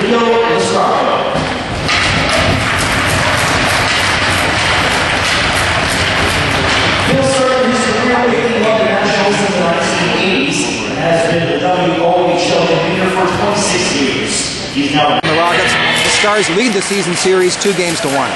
The Rockets, the Stars lead the season series 2-1.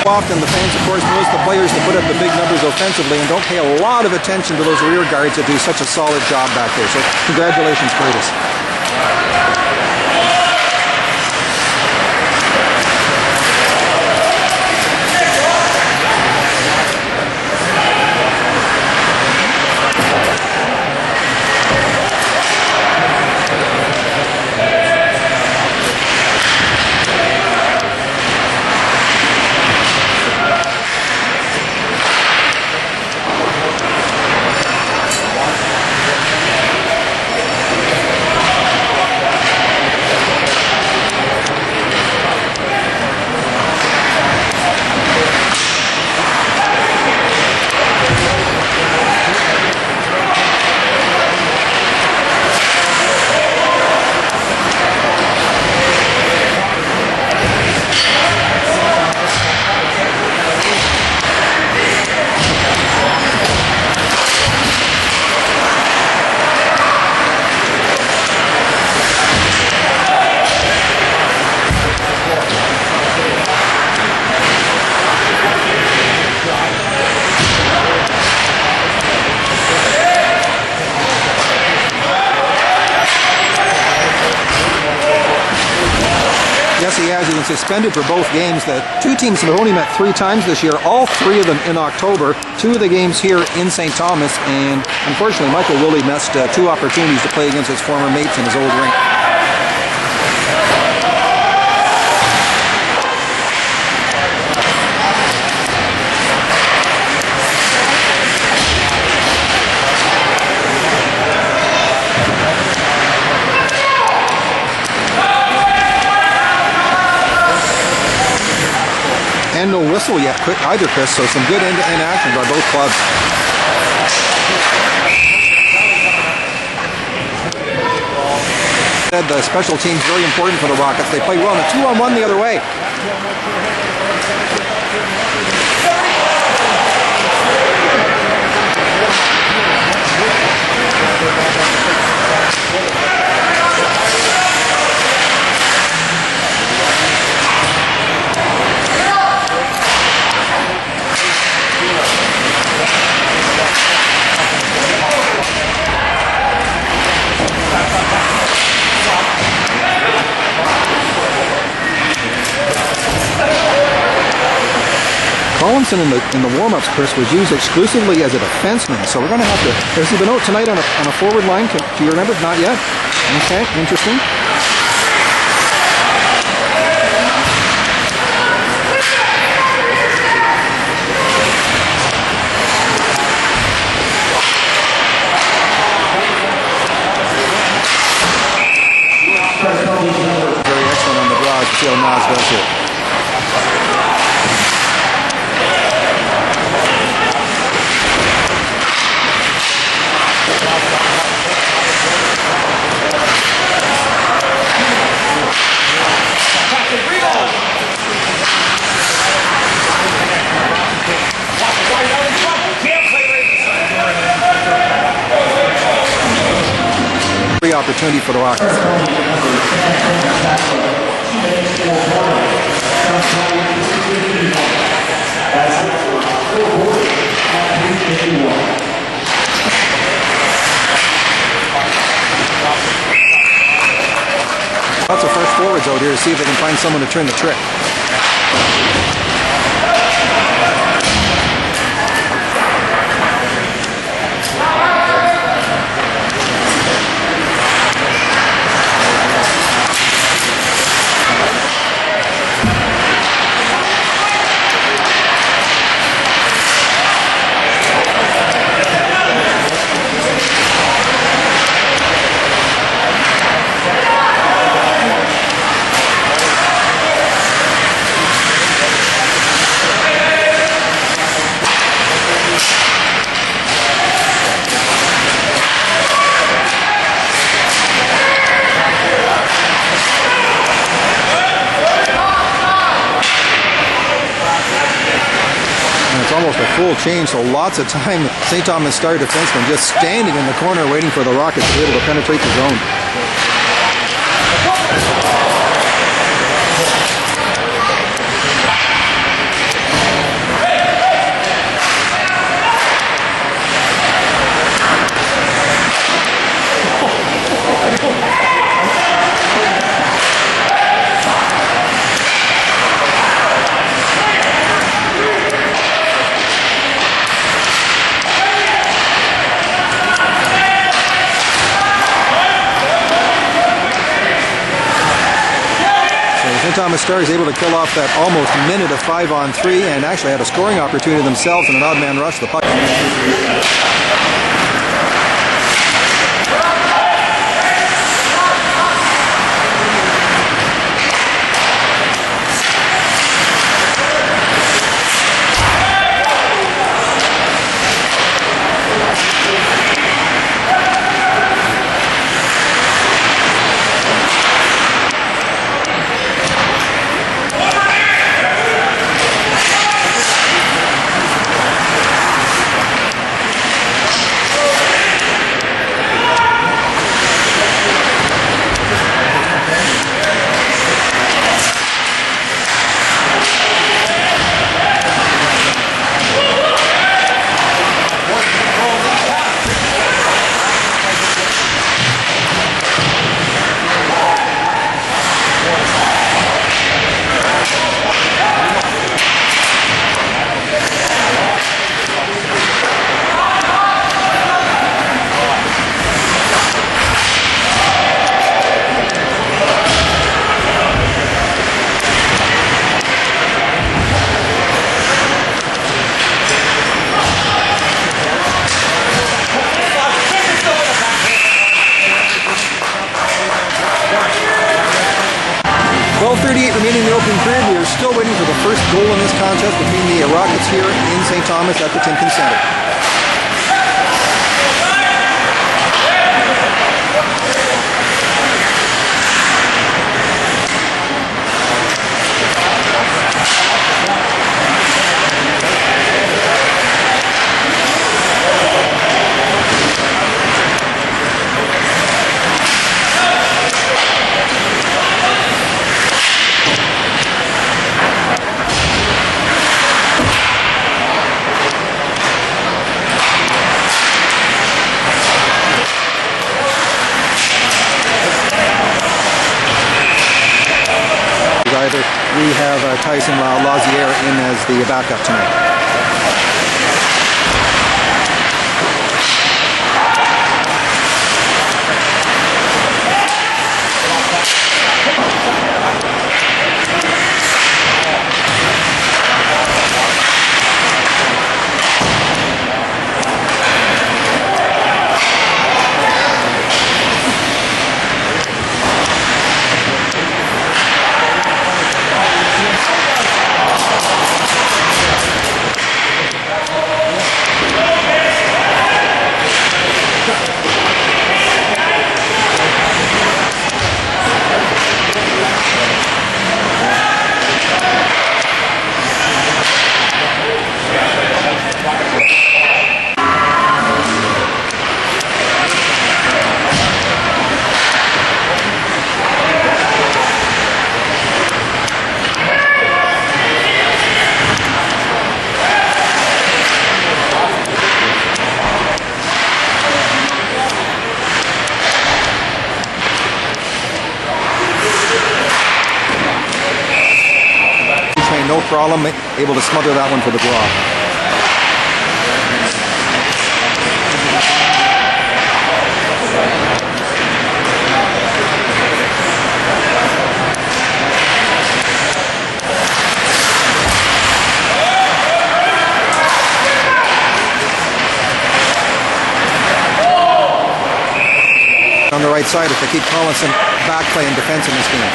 Often the fans, of course, notice the players that put up the big numbers offensively and don't pay a lot of attention to those rear guards that do such a solid job back there. So congratulations, Kurtis. He has been suspended for both games. The two teams have only met 3 times this year, all 3 of them in October. 2 of the games here in St. Thomas, and unfortunately Michael Willie missed 2 opportunities to play against his former mates in his old rink. And no whistle yet either, Chris, so some good end-to-end action by both clubs. The special team's very important for the Rockets. They played well in a 2-on-1 the other way. Collinson in the warm-ups, Chris, was used exclusively as a defenseman, so we're going to have to... Has he been out tonight on a forward line? Do you remember? Not yet. Okay, interesting. Very excellent on the draw. See how Naus does here. Opportunity for the Rockets. Lots of fresh forwards out here to see if they can find someone to turn the trick. Almost a full change, so lots of time. St. Thomas Star defenseman just standing in the corner waiting for the Rockets to be able to penetrate the zone. Thomas Star is able to kill off that almost minute of 5-on-3 and actually had a scoring opportunity themselves in an odd man rush. The puck. Remaining in the opening period, we are still waiting for the first goal in this contest between the Rockets here in St. Thomas at the Timken Center. We have Tyson Lazier in as the backup tonight. no problem, able to smother that one for the draw. On the right side if they keep Collinson back playing defense in this game.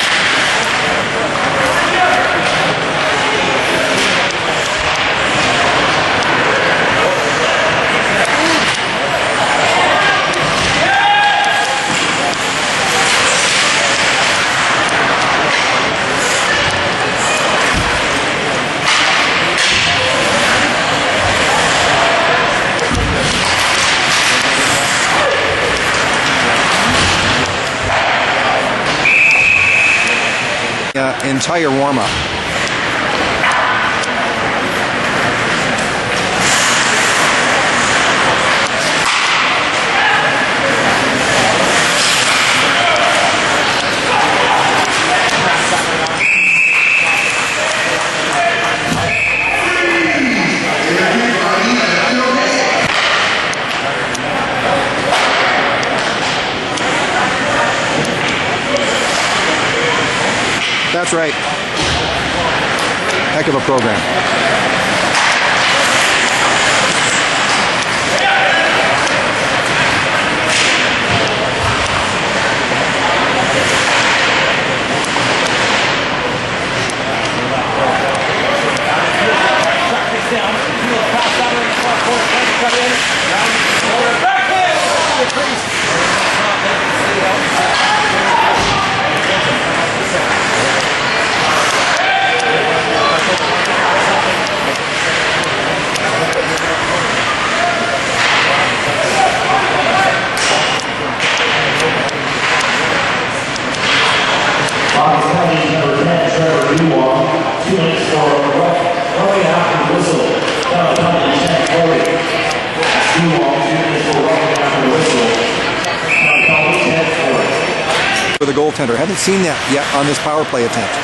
Entire warm-up. That's right. Heck of a program. For the goaltender. Haven't seen that yet on this power play attempt.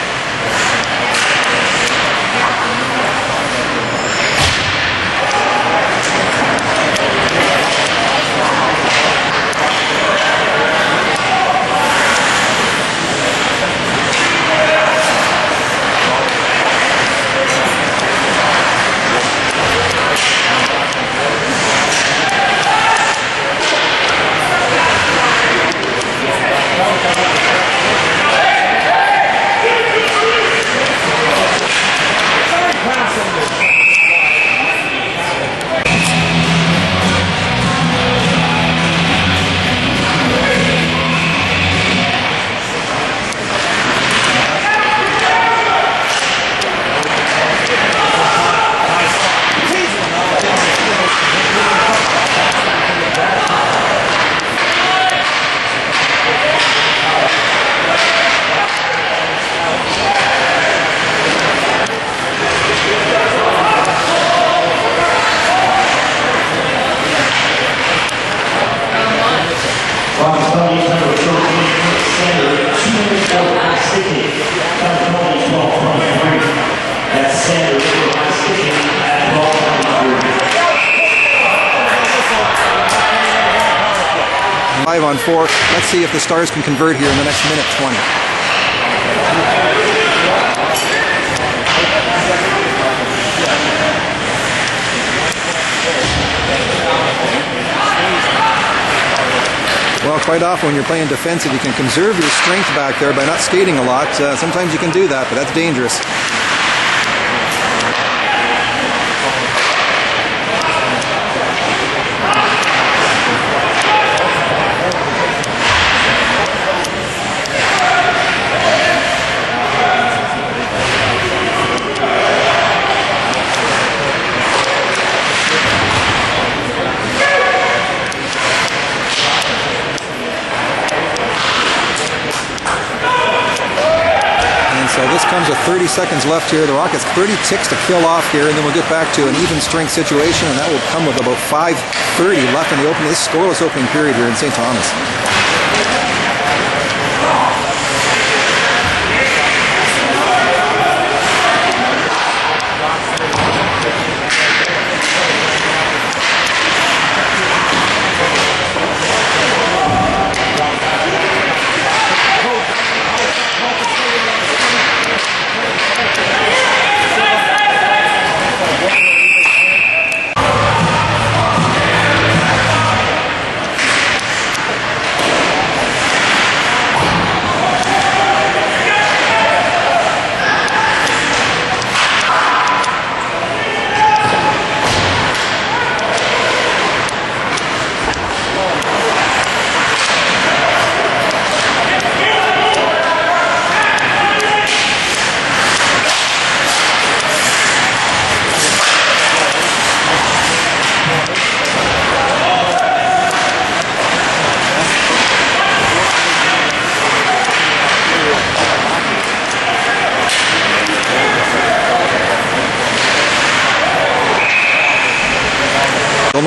On 4. Let's see if the Stars can convert here in the next minute 20. Well, quite often when you're playing defensive, you can conserve your strength back there by not skating a lot. Sometimes you can do that, but that's dangerous. So this comes with 30 seconds left here. The Rockets 30 ticks to kill off here, and then we'll get back to an even strength situation, and that will come with about 5:30 left in the opening. This scoreless opening period here in St. Thomas.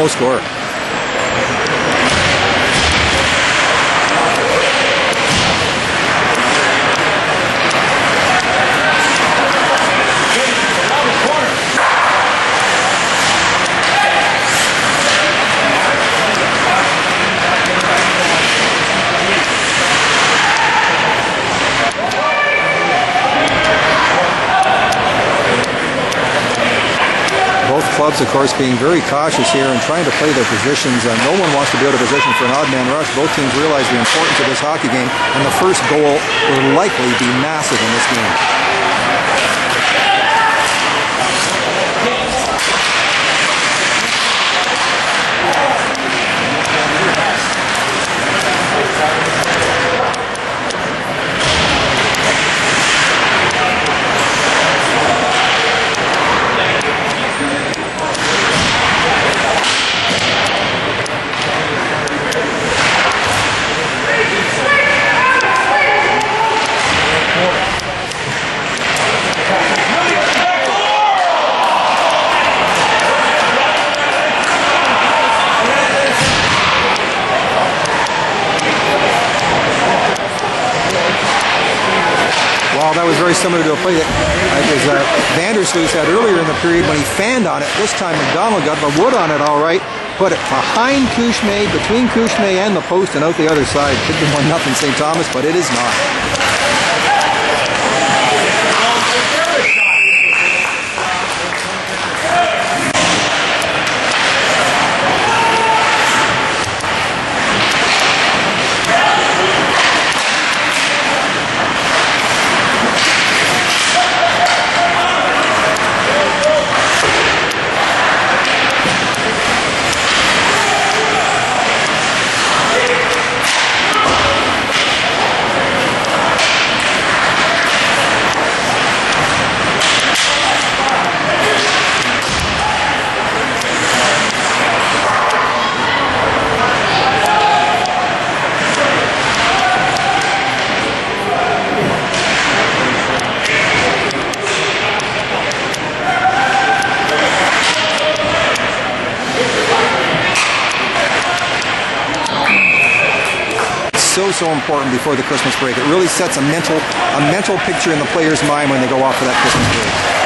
low score. Clubs, of course, being very cautious here and trying to play their positions. No one wants to be out of position for an odd man rush. Both teams realize the importance of this hockey game, and the first goal will likely be massive in this game. That was very similar to a play that Vandersluis had earlier in the period when he fanned on it. This time McDonald got the wood on it all right, put it behind Kouchme, between Kouchme and the post and out the other side. Could be 1-0 St. Thomas, but it is not. So important before the Christmas break. It really sets a mental picture in the player's mind when they go off for that Christmas break.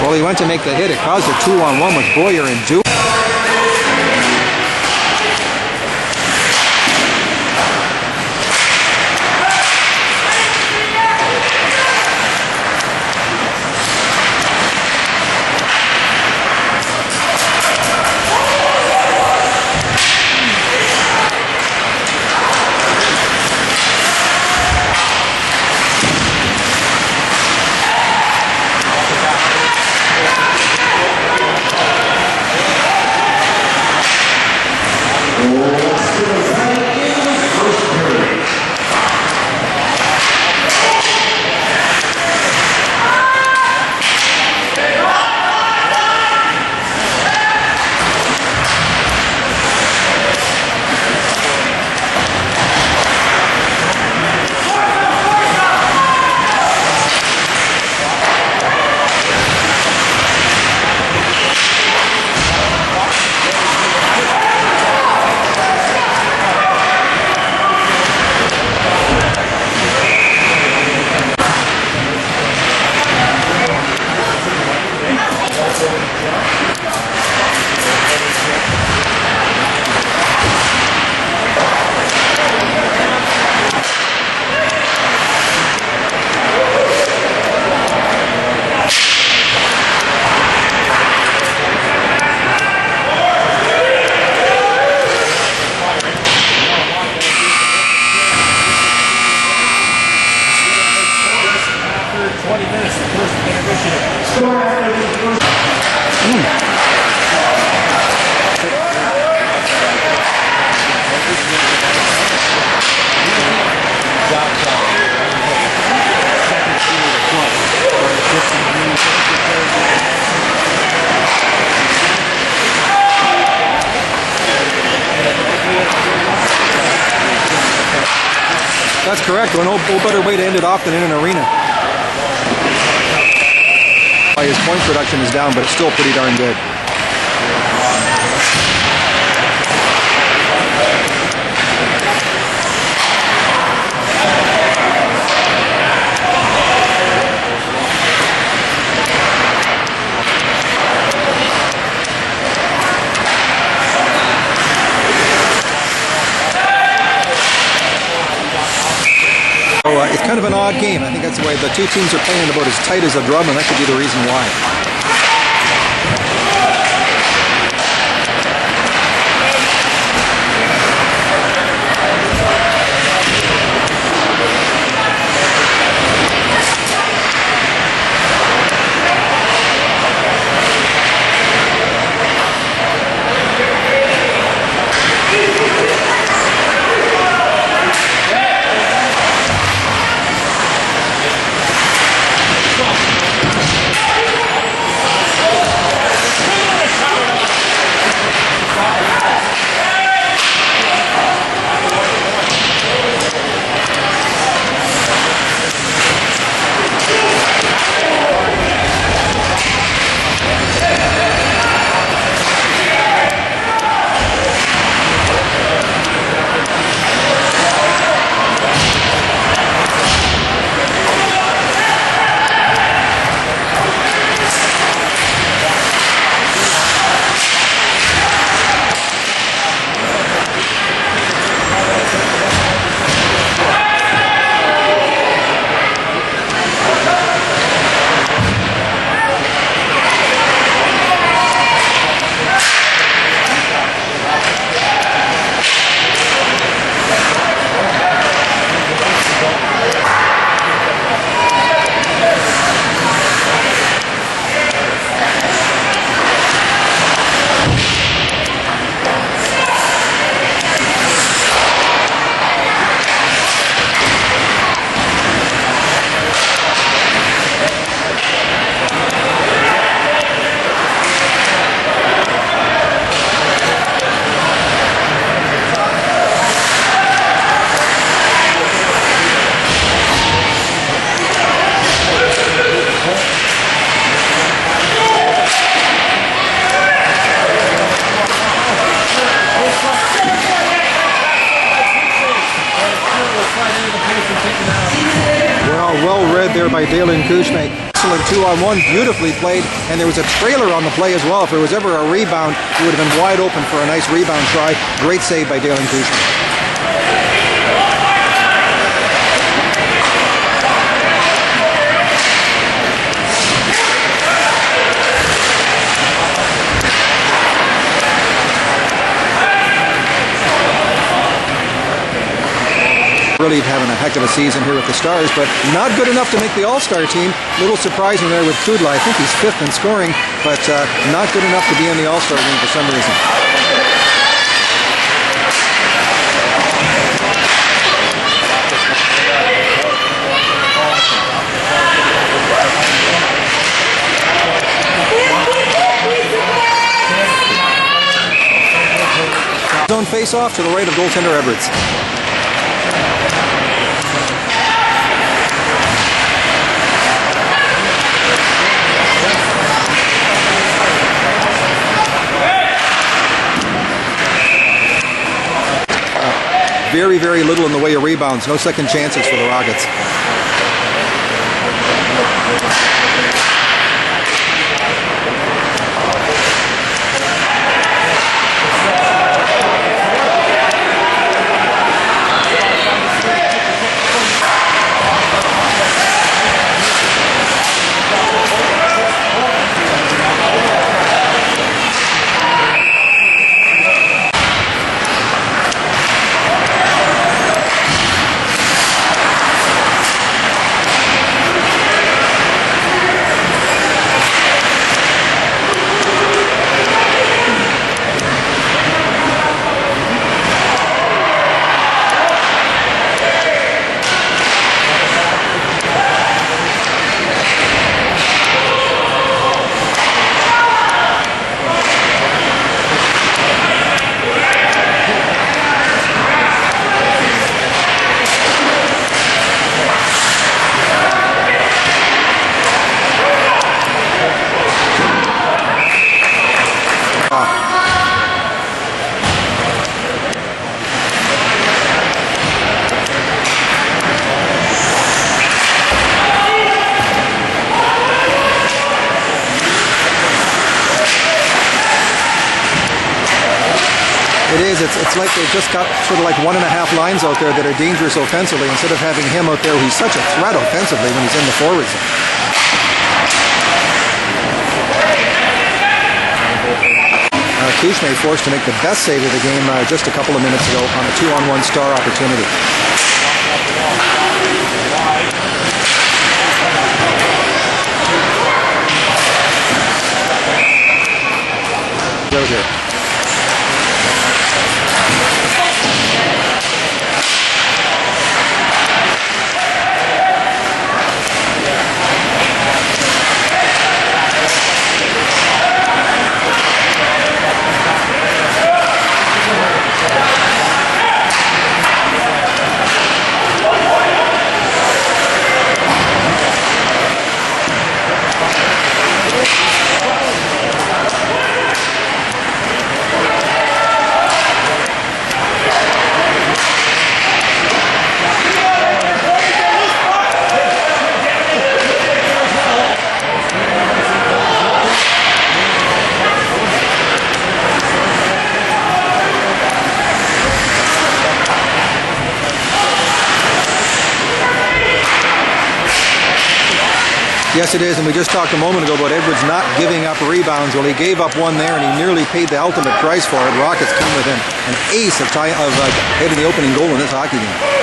Well, he went to make the hit. It caused a 2-on-1 with Boyer and Dulong. 20 minutes, the first intermission. That's correct. No better way to end it off than in an arena. His point production is down, but it's still pretty darn good. It's kind of an odd game. I think that's the way the two teams are playing about as tight as a drum, and that could be the reason why. There by Dalen Kuchme. Excellent 2-on-1, beautifully played, and there was a trailer on the play as well. If there was ever a rebound, it would have been wide open for a nice rebound try. Great save by Dalen Kuchme. Really having a heck of a season here with the Stars, but not good enough to make the All-Star team. A little surprising there with Kudla. I think he's 5th in scoring, but not good enough to be in the All-Star team for some reason. Zone face-off to the right of goaltender Edwards. Very, very little in the way of rebounds. No second chances for the Rockets. is it's like they've just got sort of like 1.5 lines out there that are dangerous offensively instead of having him out there who's such a threat offensively when he's in the forward zone. Kuzma forced to make the best save of the game just a couple of minutes ago on a 2-on-1 star opportunity. Out here. Yes, it is, and we just talked a moment ago about Edwards not giving up rebounds. Well, he gave up one there, and he nearly paid the ultimate price for it. Rockets came within an ace of hitting the opening goal in this hockey game.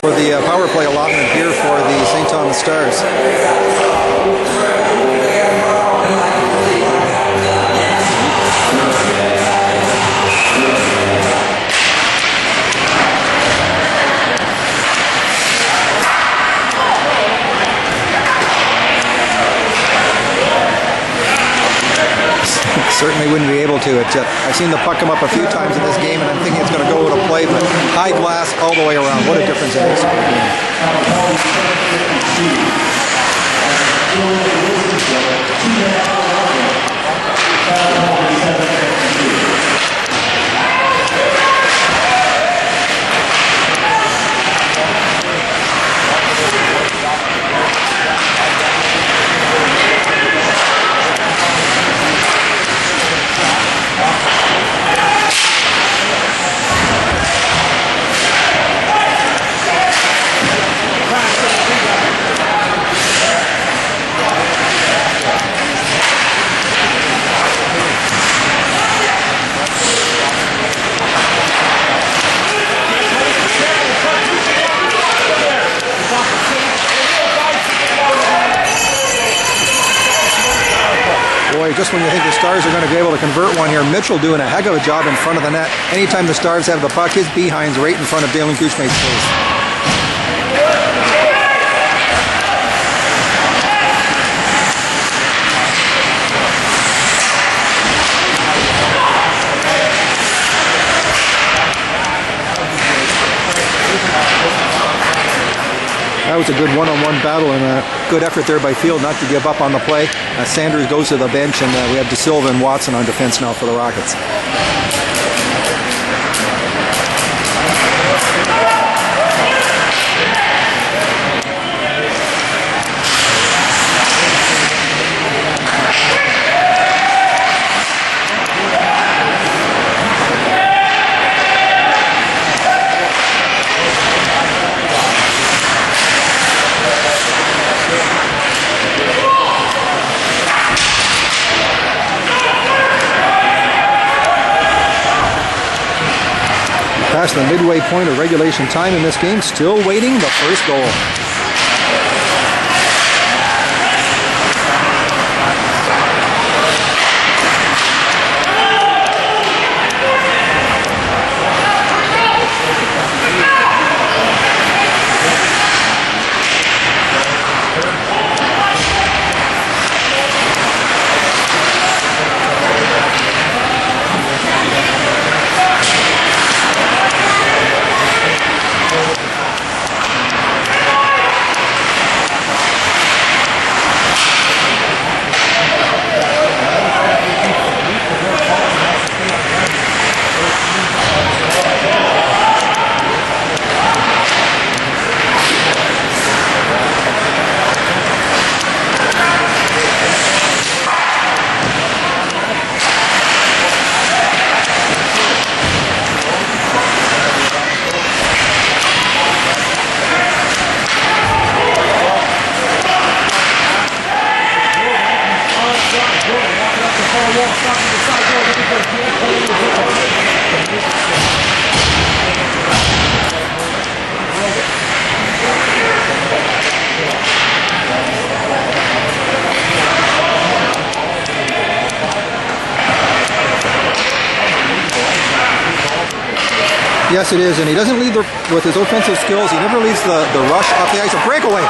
For the power play allotment here for the St. Thomas Stars. Certainly wouldn't be able to. I've seen the puck come up a few times in this game, and I'm thinking it's going to go to play, but high glass all the way around. What a difference it makes. Just when you think the Stars are going to be able to convert one here, Mitchell doing a heck of a job in front of the net. Anytime the Stars have the puck, his behind's right in front of Dalen Kuzma's face. That was a good one-on-one battle and a good effort there by Field not to give up on the play. Sanders goes to the bench, and we have DaSilva and Watson on defense now for the Rockets. Past the midway point of regulation time in this game, still waiting the first goal. Yes, it is, and he doesn't lead with his offensive skills. He never leads the rush off the ice. A breakaway.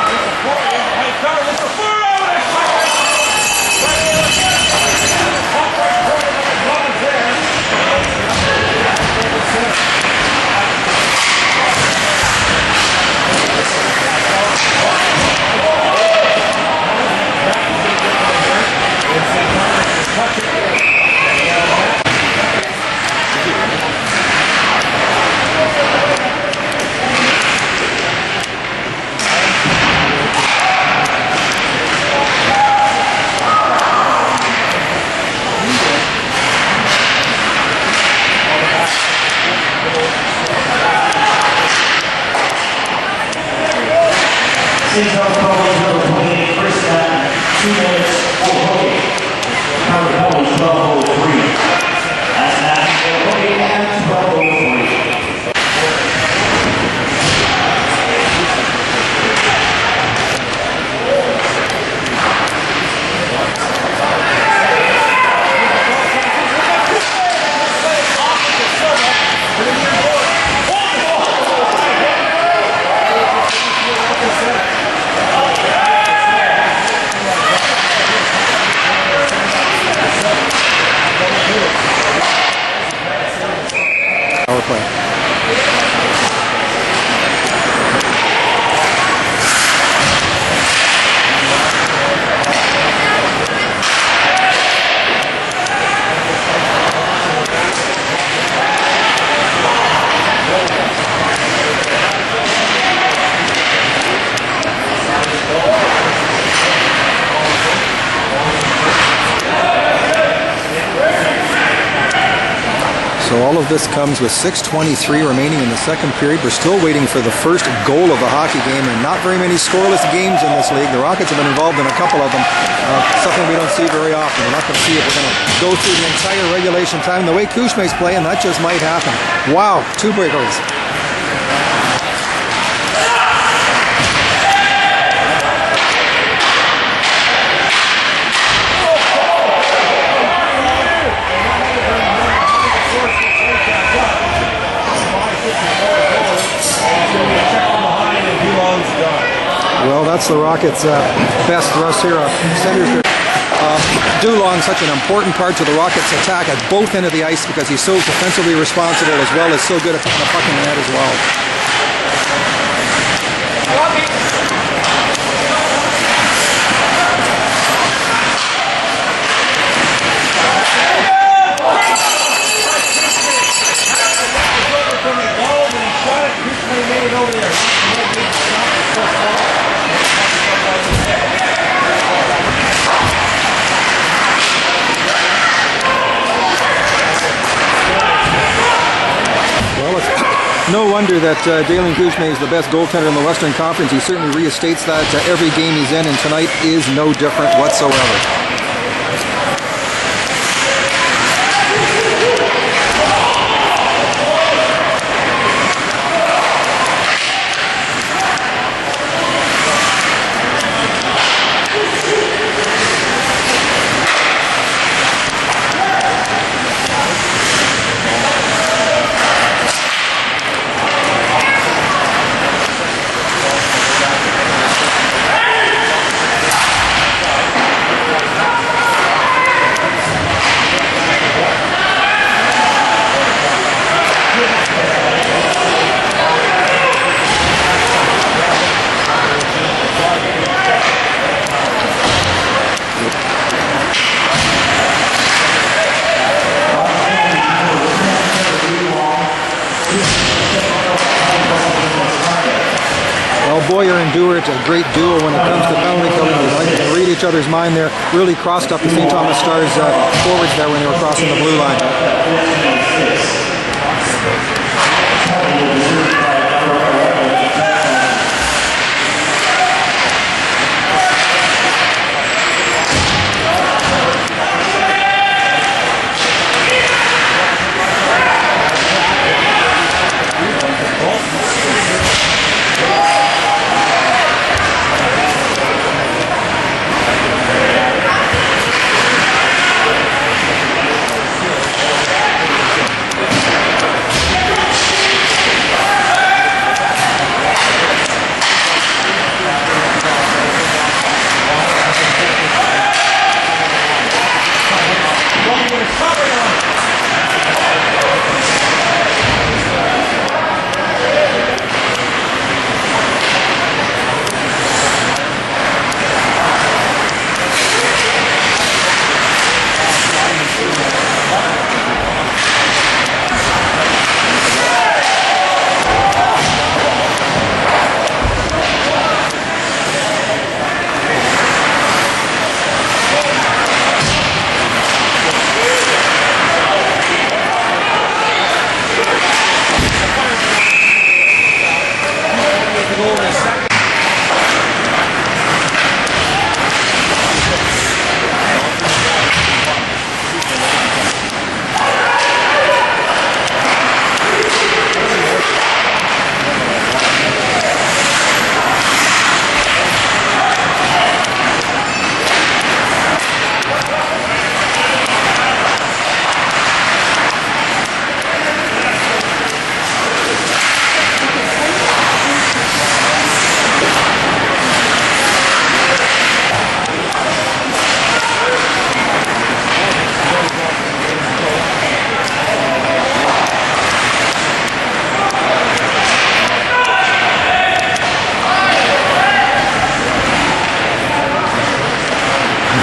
Power play. So all of this comes with 6:23 remaining in the second period. We're still waiting for the first goal of the hockey game, and not very many scoreless games in this league. The Rockets have been involved in a couple of them, something we don't see very often. We're not going to see it. We're going to go through the entire regulation time the way Kuzma's playing. That just might happen. Wow, 2 breakaways. Well, that's the Rockets' best thrust here. Centers Dulong, such an important part to the Rockets' attack at both ends of the ice because he's so defensively responsible as well as so good at putting the puck in the net as well. No wonder that Dalen Kuzma is the best goaltender in the Western Conference. He certainly reinstates that every game he's in, and tonight is no different whatsoever. and Dewart, a great duo when it comes to penalty killing. They like to read each other's mind there. Really crossed up the St. Thomas Stars forwards there when they were crossing the blue line.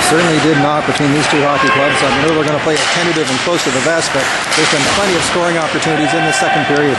Certainly did not between these two hockey clubs. I know we're going to play it tentative and close to the vest, but there's been plenty of scoring opportunities in the second period.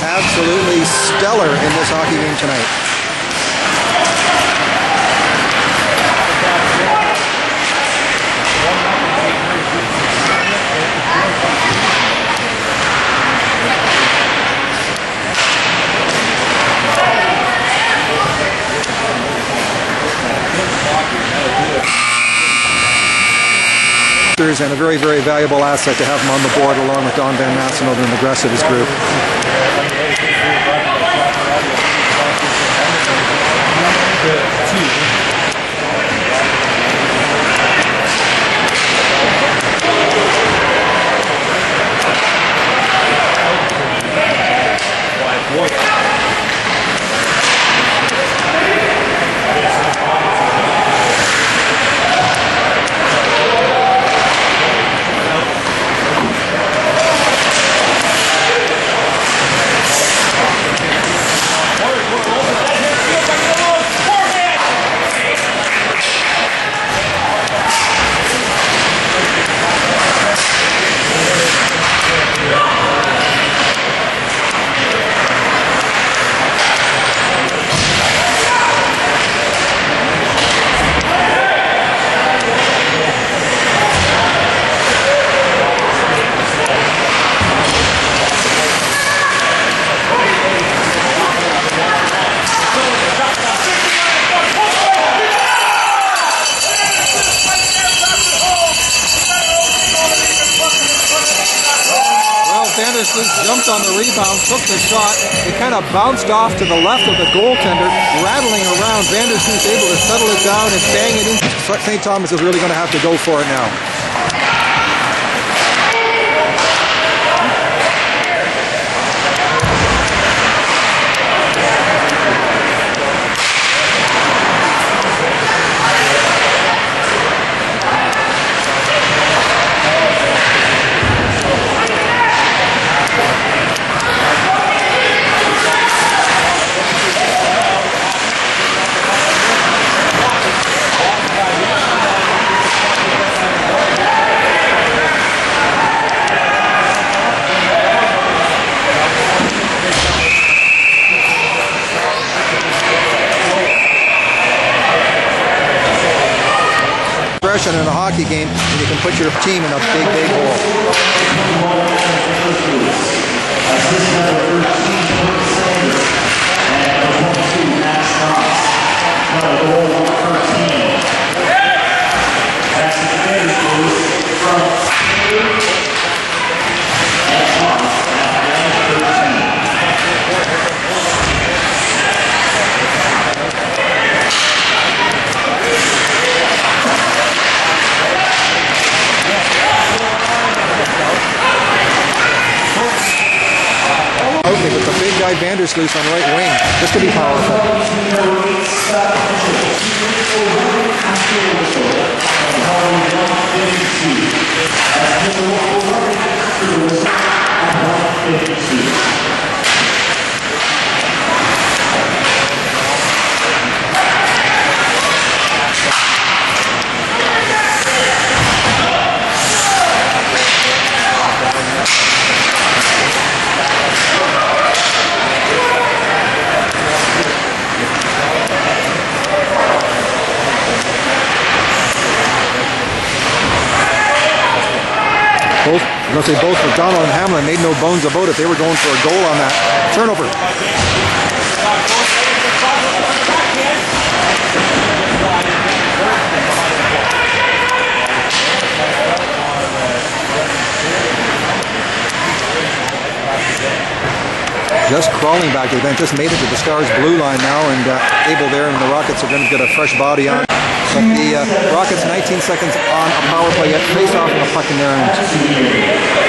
Absolutely stellar in this hockey game tonight. And a very, very valuable asset to have him on the board along with Don Van Massenhoven and the rest of his group. Vandersluis jumped on the rebound, took the shot. It kind of bounced off to the left of the goaltender, rattling around. Vandersluis able to settle it down and bang it in. St. Thomas is really going to have to go for it now. In a hockey game, and you can put your team in a big, big with the big guy Vandersluis on right wing. This could be powerful. Both McDonald and Hamlin made no bones about it. They were going for a goal on that. Turnover. Just crawling back to the bench. Just made it to the Stars blue line now, and able there, and the Rockets are going to get a fresh body on. But the Rockets 19 seconds on a power play, yet face off with a puck in their end.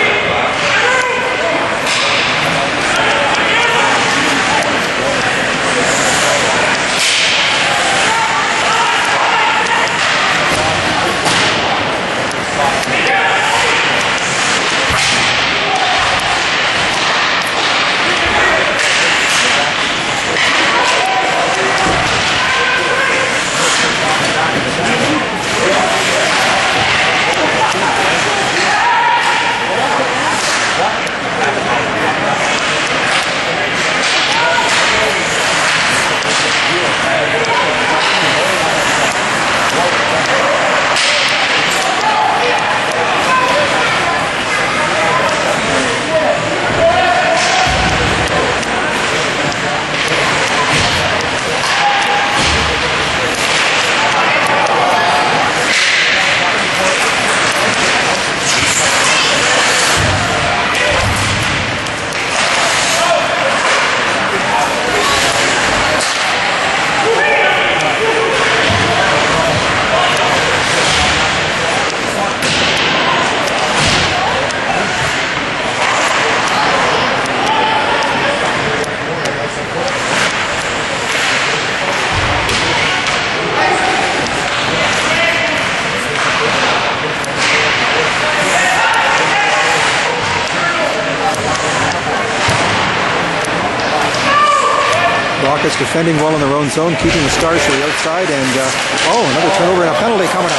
Rockets defending well in their own zone, keeping the Stars to the outside, and another turnover and a penalty coming up.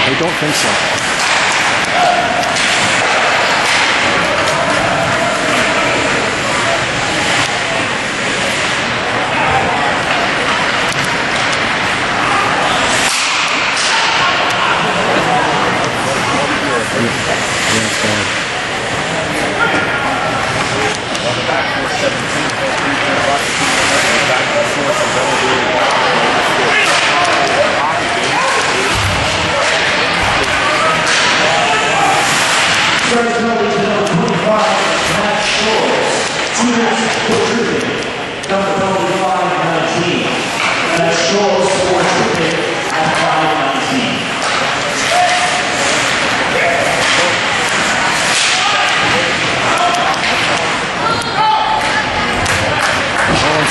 I don't think so.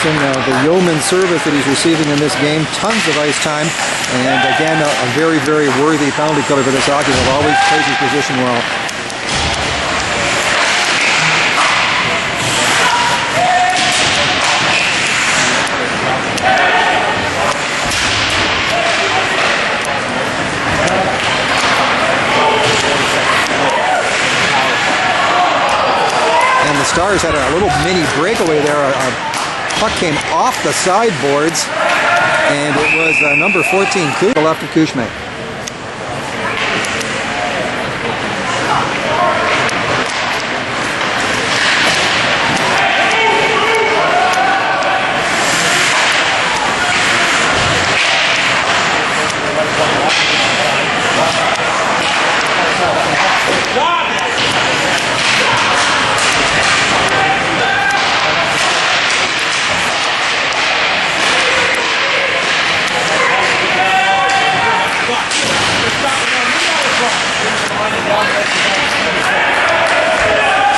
Collinson, the yeoman service that he's receiving in this game. Tons of ice time. And again, a very, very worthy penalty killer for this hockey. Will always plays his position well. The Stars had a little mini breakaway there. A puck came off the sideboards, and it was number 14, to the left of Kushme.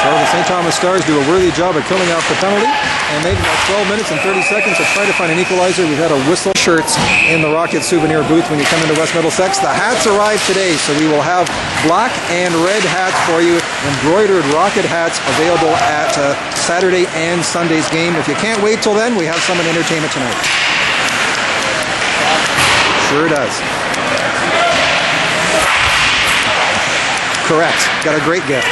So the St. Thomas Stars do a worthy job of killing off the penalty, and they've got 12 minutes and 30 seconds to try to find an equalizer. We've had a whistle shirts in the Rocket souvenir booth when you come into West Middlesex. The hats arrive today, so we will have black and red hats for you, embroidered Rocket hats available at Saturday and Sunday's game. If you can't wait till then, we have some in entertainment tonight. Sure does. Correct. Got a great gift.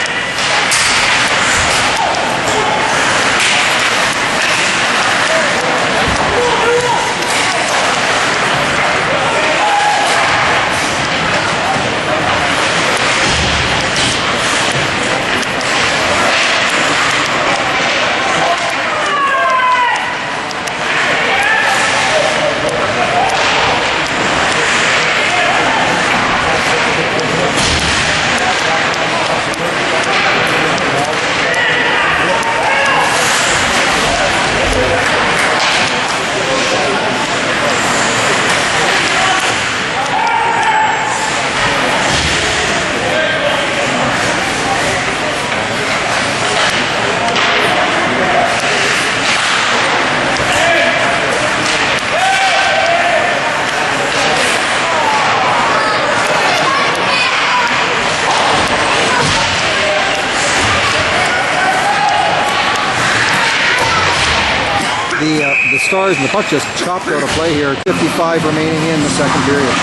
The Stars and the puck just chopped out of play here. 55 remaining in the second period.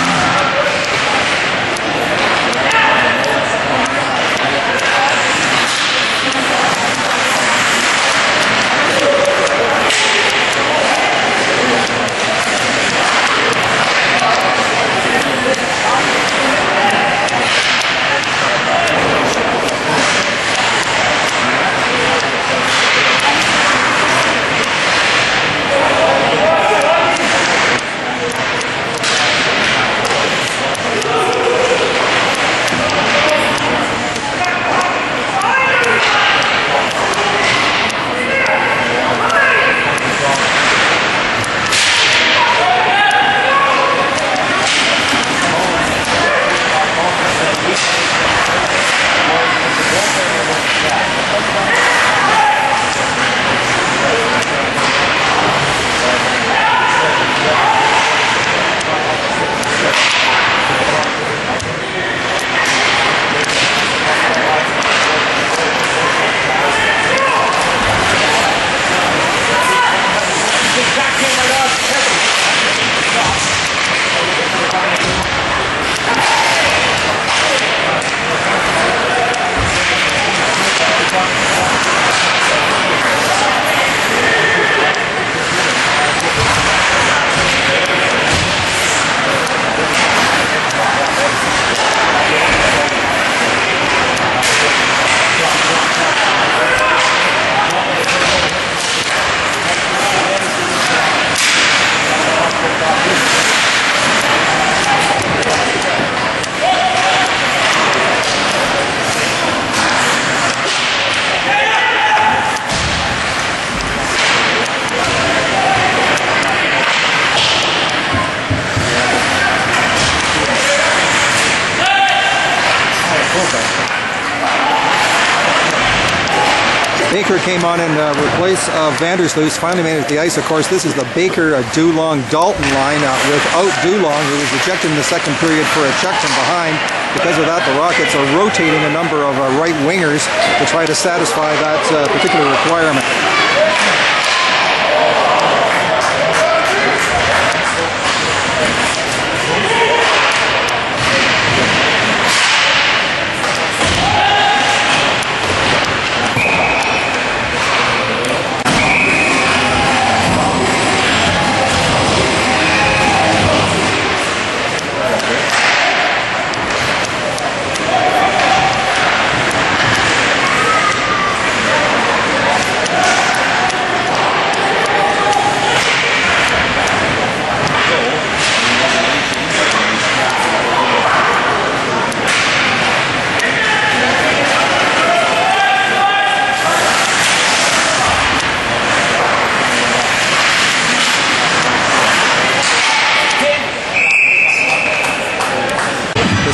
Baker came on in replace of Vandersluis. Finally made it to the ice. Of course, this is the Baker, Dulong, Dalton line without Dulong, who was ejected in the second period for a check from behind. Because of that, the Rockets are rotating a number of right wingers to try to satisfy that particular requirement.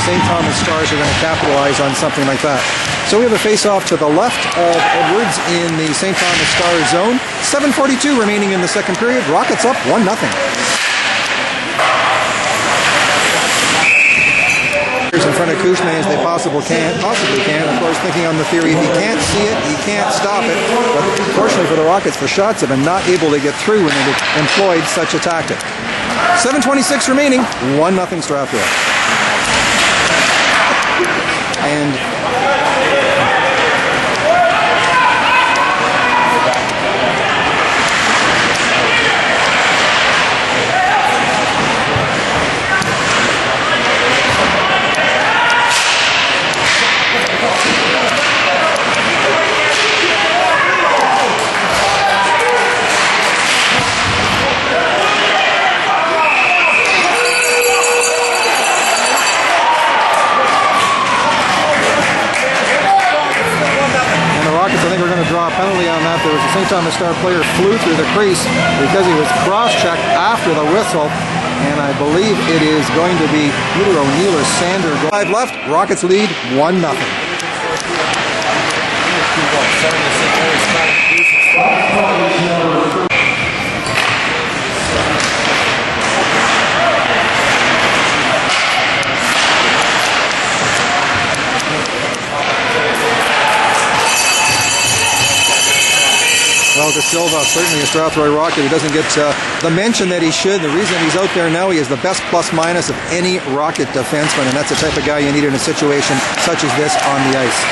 St. Thomas Stars are going to capitalize on something like that. So we have a face-off to the left of Edwards in the St. Thomas Stars zone. 7:42 remaining in the second period. Rockets up 1-0. In front of Kuzma as they possibly can. Of course, thinking on the theory, if he can't see it, he can't stop it. But fortunately for the Rockets, the shots have been not able to get through when they've employed such a tactic. 7:26 remaining. 1-0 Strathroy. And draw a penalty on that. There was a St. Thomas Star player flew through the crease because he was cross-checked after the whistle, and I believe it is going to be either O'Neill or Sander. 5 left, Rockets lead 1-0. Well, DaSilva, certainly a Strathroy Rocket. He doesn't get the mention that he should. The reason he's out there now, he is the best plus-minus of any Rocket defenseman, and that's the type of guy you need in a situation such as this on the ice.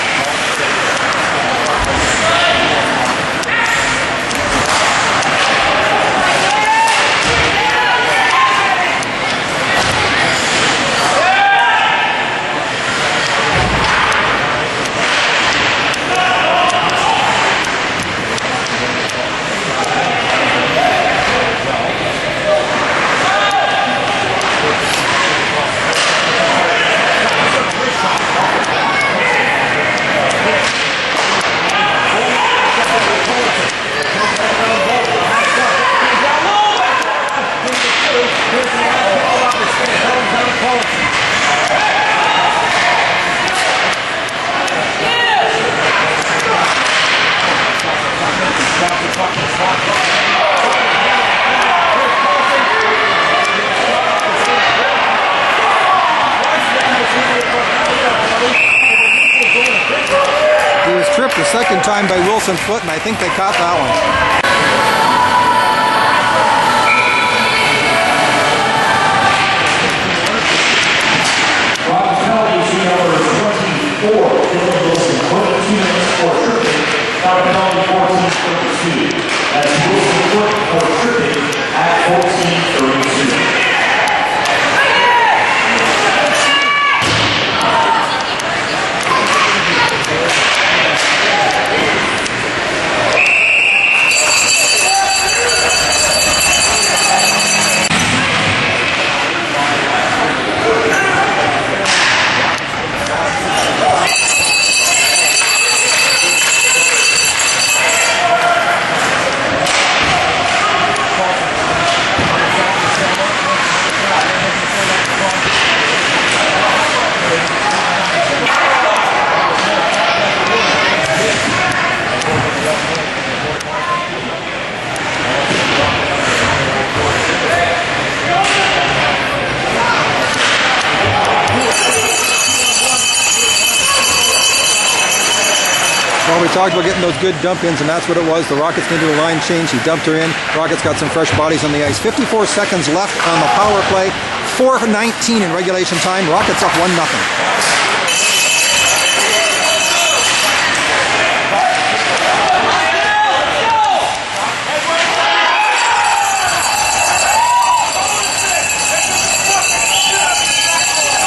He was tripped the second time by Wilson-Foote, and I think they caught that one. That's Wilson-Foote for tripping at 14:32. talked about getting those good dump-ins, and that's what it was. The Rockets needed a line change. He dumped her in. Rockets got some fresh bodies on the ice. 54 seconds left on the power play. 4:19 in regulation time. Rockets up 1-0.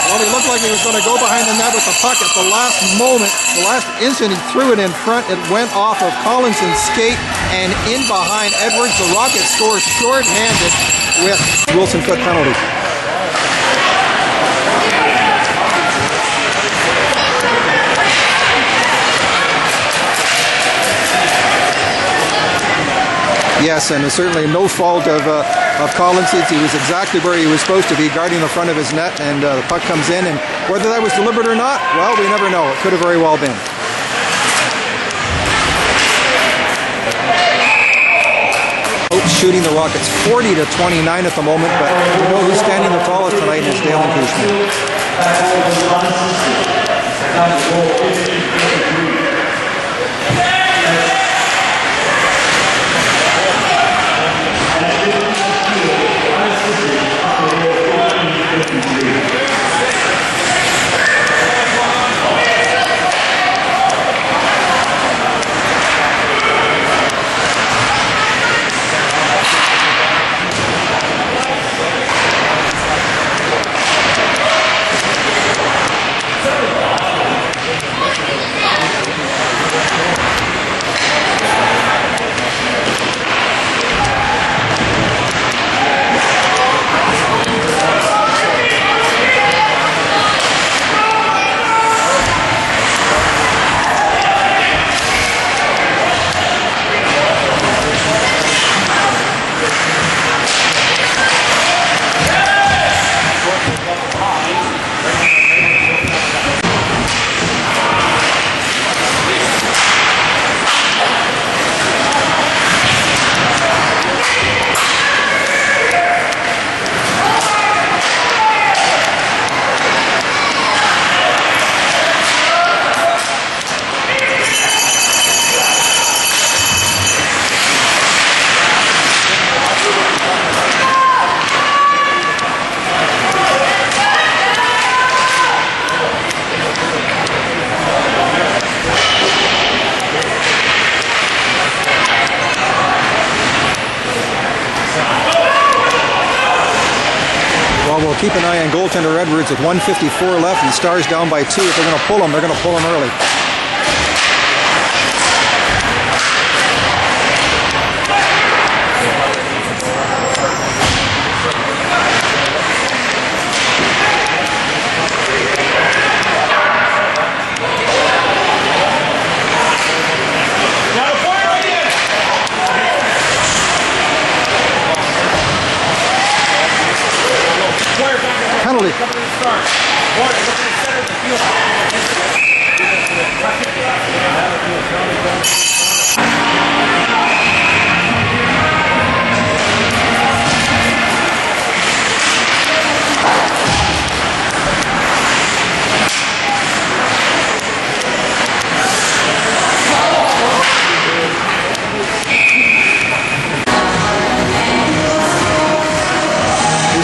Well, he looked like he was going to go behind the net with the puck at the last moment. The last instant, he threw it in front. It went off of Collinson's skate and in behind Edwards. The Rockets score short-handed with Wilson-Foote penalty. Yes, and it's certainly no fault of Collinson's. He was exactly where he was supposed to be, guarding the front of his net, and the puck comes in. And whether that was deliberate or not, well, we never know. It could have very well been. Shooting the Rockets 40-29 at the moment, but we know who's standing the tallest tonight is Dale and Cushman. Keep an eye on goaltender Edwards with 1:54 left, and the Stars down by 2. If they're going to pull him, they're going to pull him early. Penalty.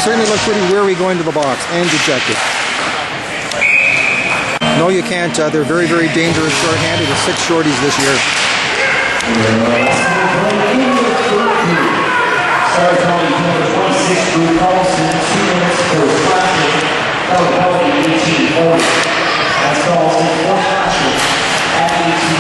Certainly look pretty weary going to the box and dejected. No, you can't. They're very, very dangerous short-handed with 6 shorties this year. That's Collinson for Flashing at 18-4.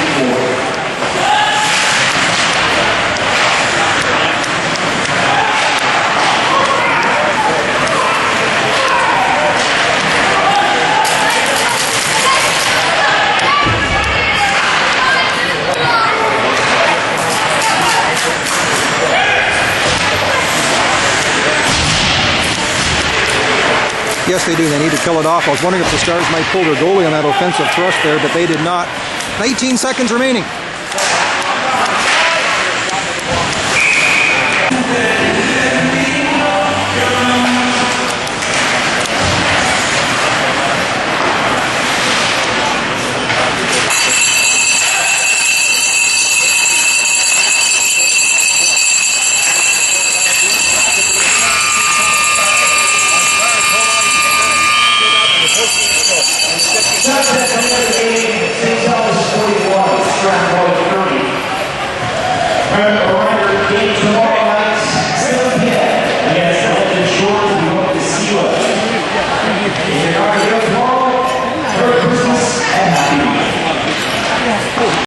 Yes, they do. They need to kill it off. I was wondering if the Stars might pull their goalie on that offensive thrust there, but they did not. 19 seconds remaining. Trevor